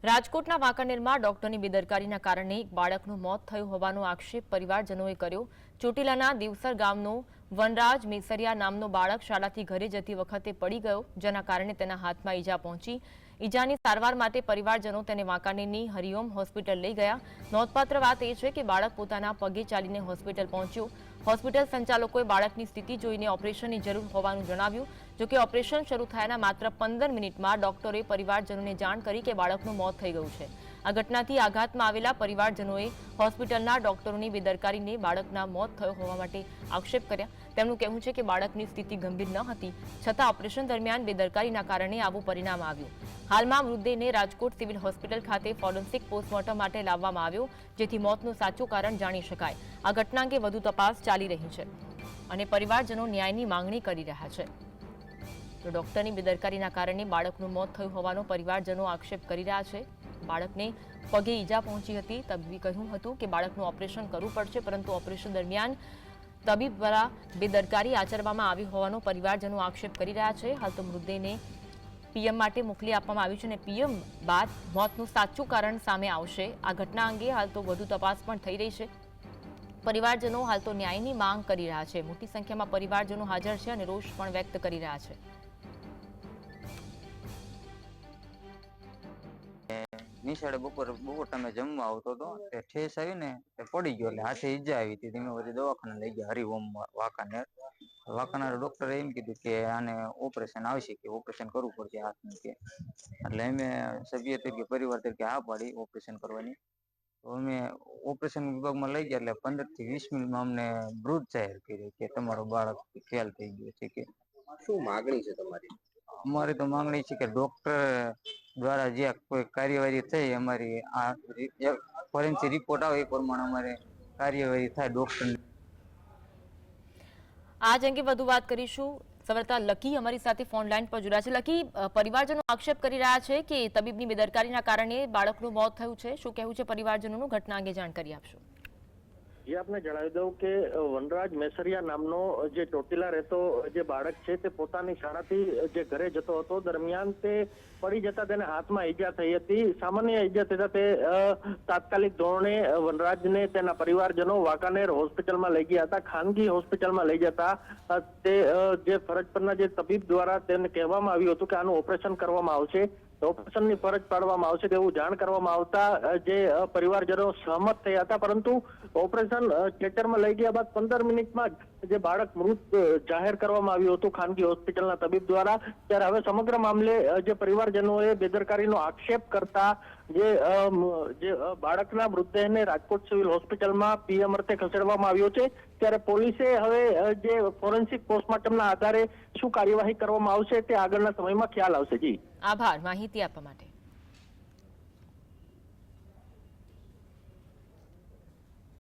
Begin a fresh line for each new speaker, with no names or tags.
રાજકોટના વાંકાનેરમાં ડોક્ટરની બેદરકારીના કારણે એક બાળકનું મોત થયું હોવાનો આક્ષેપ પરિવારજનોએ કર્યો। ચોટીલાના દિવસર ગામનો વનરાજ મેસરિયા નામનો બાળક શાળાથી ઘરે જતી વખતે પડી ગયો, જેના કારણે તેના હાથમાં ઈજા પહોંચી। ઈજાની સારવાર માટે પરિવારજનો તેને વાંકાનેરની હરિઓમ હોસ્પિટલ લઈ ગયા। નોંધપાત્ર વાત એ છે કે બાળક પોતાના પગે ચાલીને હોસ્પિટલ પહોંચ્યું। હોસ્પિટલ સંચાલકોએ બાળકની સ્થિતિ જોઈને ઓપરેશનની જરૂર હોવાનું જણાવ્યું। જો કે ઓપરેશન શરૂ થયાના માત્ર 15 મિનિટમાં ડોક્ટરે પરિવારજનોને જાણ કરી કે બાળકનું મોત થઈ ગયું છે। આ ઘટનાથી આઘાતમાં આવેલા પરિવારજનોએ હોસ્પિટલના ડોક્ટરોની બેદરકારીને બાળકના મોત થયો હોવા માટે આક્ષેપ કર્યા। તેમનું કહેવું છે કે બાળકની સ્થિતિ ગંભીર ન હતી, છતાં ઓપરેશન દરમિયાન બેદરકારીના કારણે આવું પરિણામ આવ્યું। હાલમાં મૃતદેહને રાજકોટ સિવિલ હોસ્પિટલ ખાતે ફોરેન્સિક પોસ્ટમોર્ટમ માટે લાવવામાં આવ્યો, જેથી મોતનું સાચું કારણ જાણી શકાય। આ ઘટના અંગે વધુ તપાસ ચાલી રહી છે અને પરિવારજનો ન્યાયની માંગણી કરી રહ્યા છે। તો ડોક્ટરની બેદરકારીના કારણે બાળકનું મોત થયું હોવાનો પરિવારજનો આક્ષેપ કરી રહ્યા છે। બાળકને પગે ઈજા પહોંચી હતી। તબીબે કહ્યું હતું કે બાળકનું ઓપરેશન કરવું પડશે, પરંતુ ઓપરેશન દરમિયાન તબીબ દ્વારા બેદરકારી આચરવામાં આવી હોવાનો પરિવારજનો આક્ષેપ કરી રહ્યા છે। હાલ તો મૃતદેહને પીએમ માટે મોકલી આપવામાં આવ્યું છે અને પીએમ બાદ મોતનું સાચું કારણ સામે આવશે। આ ઘટના અંગે હાલ તો વધુ તપાસ પણ થઈ રહી છે। પરિવારજનો હાલ તો ન્યાયની માંગ કરી રહ્યા છે। મોટી સંખ્યામાં પરિવારજનો હાજર છે અને રોષ પણ વ્યક્ત કરી રહ્યા છે।
નિશાળે બપોર ટાઈમે જમવા આવતો હતો, તે ઠેસ આવીને તે પડી ગયો, એટલે હાથે ઈજા આવી હતી। ધીમે વળી દવાખાને લઈ ગયા હરિઓમ વાંકાનેર ડોક્ટરે એમ કીધું કે આને ઓપરેશન આવશે, કે ઓપરેશન કરવું પડશે હાથનું કે। એટલે અમે સભ્ય તરીકે પરિવાર તરીકે હા પાડી ઓપરેશન કરવાની। તો અમે ઓપરેશન વિભાગમાં લઈ ગયા, એટલે 15 થી 20 મિનિટમાં અમને મૃત જાહેર કરી કે તમારો બાળક ખ્યાલ થઈ ગયો છે। કે
શું માગણી છે તમારી?
અમારી તો માંગણી છે કે ડોક્ટર દ્વારા જે કોઈ કાર્યવાહી થઈ, અમારી આ ફોરેન્સિક રિપોર્ટ આવે એ પ્રમાણે અમારે કાર્યવાહી થાય ડોક્ટર।
આજ અંગે વધુ વાત કરીશું। સંવાદદાતા લકી અમારી સાથે ફોન લાઈન પર જોડાયા છે। લકી, પરિવારજનો આક્ષેપ કરી રહ્યા છે કે તબીબની બેદરકારીના કારણે બાળકનું મોત થયું છે, શું કહેવું છે પરિવારજનોનું? ઘટના અંગે જાણકારી આપશો।
જે આપને જણાવી દઉં કે વનરાજ મેસરિયા નામનો જે ચોટીલા રહેતો જે બાળક છે, તે પોતાની શાળાથી જે ઘરે જતો હતો, દરમિયાન તે પડી જતા તેને હાથમાં ઈજા થઈ હતી। સામાન્ય ઈજા થતા તે તાત્કાલિક ધોરણે વનરાજને તેના પરિવારજનો વાંકાનેર હોસ્પિટલમાં લઈ ગયા હતા। ખાનગી હોસ્પિટલમાં લઈ જતા તે જે ફરજ પરના જે તબીબ દ્વારા તેને કહેવામાં આવ્યું હતું કે આનું ઓપરેશન કરવામાં આવશે, ઓપરેશનની ફરજ પાડવામાં આવશે તેવું જાણ કરવામાં આવતા જે પરિવારજનો સહમત થયા હતા। પરંતુ ઓપરેશન થિયેટરમાં લઈ ગયા બાદ 15 મિનિટમાં જ જે બાળક મૃત જાહેર કરવામાં આવ્યું હતું ખાનગી હોસ્પિટલના તબીબ દ્વારા। ત્યારે હવે સમગ્ર મામલે જે પરિવારજનોએ બેદરકારીનો આક્ષેપ કરતા જે બાળકના મૃતદેહને રાજકોટ સિવિલ હોસ્પિટલમાં પીએમ અર્થે ખસેડવામાં આવ્યો છે। ત્યારે પોલીસે હવે જે ફોરેન્સિક પોસ્ટમોર્ટમના આધારે શું કાર્યવાહી કરવામાં આવશે તે આગળના સમયમાં ખ્યાલ આવશે। જી,
આભાર માહિતી આપવા માટે।